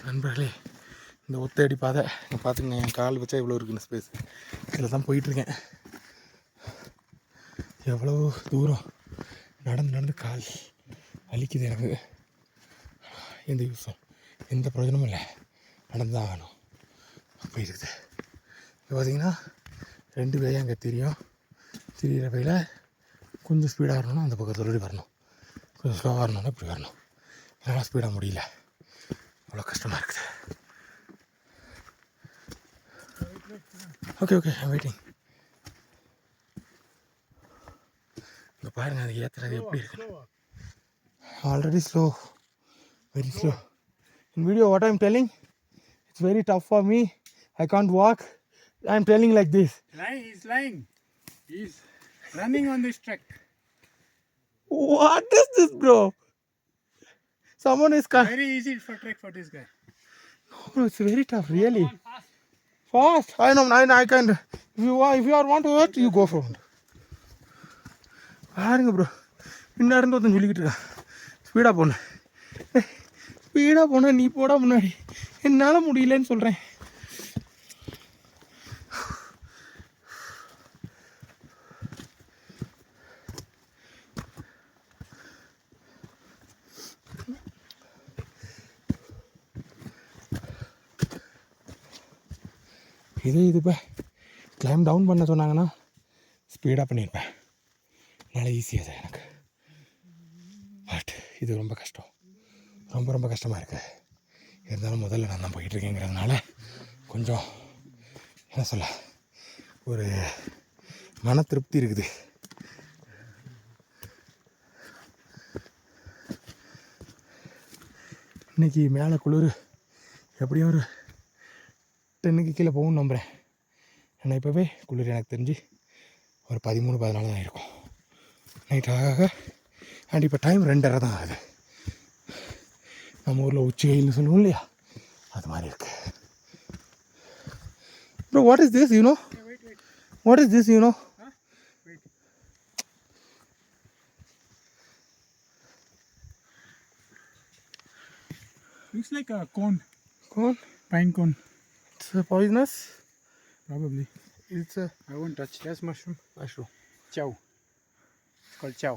நண்பர்களே, இந்த ஒத்தடி பாதை பார்த்துங்க, என் கால் வச்சா இவ்வளோ இருக்குன்னு ஸ்பேஸ். இதில் தான் போயிட்டுருக்கேன். எவ்வளோ தூரம் நடந்து நடந்து கால் வலிக்குது எனக்கு. எந்த யூஸும் எந்த பிரயோஜனமும் இல்லை, நடந்து தான் ஆகணும். அப்போ இருக்குது. இப்போ பார்த்திங்கன்னா 2 பேயும் அங்கே திரியிற பையில் கொஞ்சம் ஸ்பீடாக வரணும்னா அந்த பக்கத்தில் வரணும், கொஞ்சம் ஸ்லோவாக வரணும்னா இப்படி வரணும். என்னால் ஸ்பீடாக முடியல, அவ்வளோ கஷ்டமாக இருக்குது. Okay I'm waiting. இங்கே பாருங்கள், அது ஏற்றுறது எப்படி இருக்கு. Already slow, very slow. In video what I'm telling, it's very tough for me, I can't walk. I'm telling like this. He's lying. He's running on this track. What is this, bro? Someone is very easy for track for this guy. No, bro, it's very tough, really. Fast. I know, I can. If you want to hurt, you go forward. பாருங்க bro, பின்னாடி இருந்து ஒருத்தன் சொல்லிக்கிட்டு இருக்கான், ஸ்பீடாக போன நீ போடா முன்னாடி. என்னால் முடியலன்னு சொல்கிறேன். இது இப்போ கிளைம் டவுன் பண்ண சொன்னாங்கன்னா ஸ்பீடாக பண்ணியிருப்பேன், அதனால் ஈஸியாக தான் எனக்கு. பட் இது ரொம்ப கஷ்டம், ரொம்ப கஷ்டமாக இருக்குது. இருந்தாலும் முதல்ல நான் தான் போயிட்டுருக்கேங்கிறதுனால கொஞ்சம் என்ன சொல்ல, ஒரு மன திருப்தி இருக்குது. இன்றைக்கி மேலே குளிர் எப்படியும் ஒரு 10க்கு கீழே போகும்னு நம்புகிறேன். ஏன்னா இப்போவே குளிர் எனக்கு தெரிஞ்சு ஒரு 13-14 தான் இருக்கும் நைட் ஆக. அண்ட் இப்போ டைம் 2:30 தான் ஆகுது. நம்ம ஊரில் உச்சி வெயில்னு சொல்லுவோம் இல்லையா, அது மாதிரி இருக்கு. Bro, what is this, you know? What is this, you know? Looks like a cone. Cone? Pine cone. It's poisonous? Probably. It's I won't touch. That's mushroom. Mushroom. Chow. It's called chow.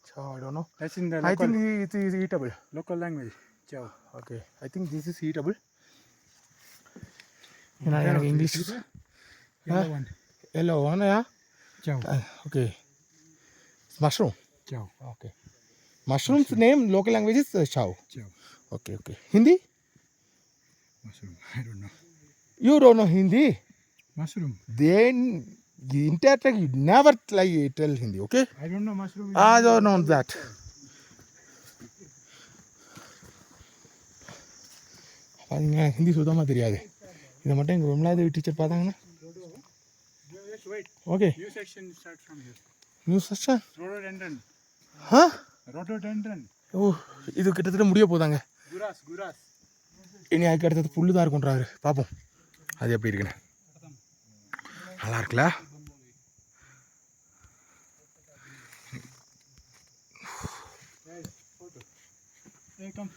Chow, I don't know. That's in the I local, think it is eatable. local language. Chow. Okay, I think this is eatable. எனக்கு English. Yellow one. Yellow one, yeah? Chow. Okay. It's mushroom. Chow. Okay. Mushroom's name, local language is chow. Chow. Okay. Hindi? Mushroom. I don't know. You don't know Hindi? Mushroom. Then internet you never tell Hindi, okay? I don't know mushroom. I don't know that. பாருங்க, ஹிந்தி சுத்தமாக தெரியாது. இதை மட்டும் எங்கள் ரொம்பலாவது teacher பார்த்தாங்கன்னா okay. New section start from here. New section. Rhododendron. Ah, Rhododendron. ஓ, இது கிட்டத்தட்ட முடிய போதாங்க. Guras. இனி அதுக்கு அடுத்தது புல்லு தான் இருக்குன்றாரு. பார்ப்போம் அது எப்படி இருக்குன்னு. நல்லா இருக்குல்ல? Hey, come.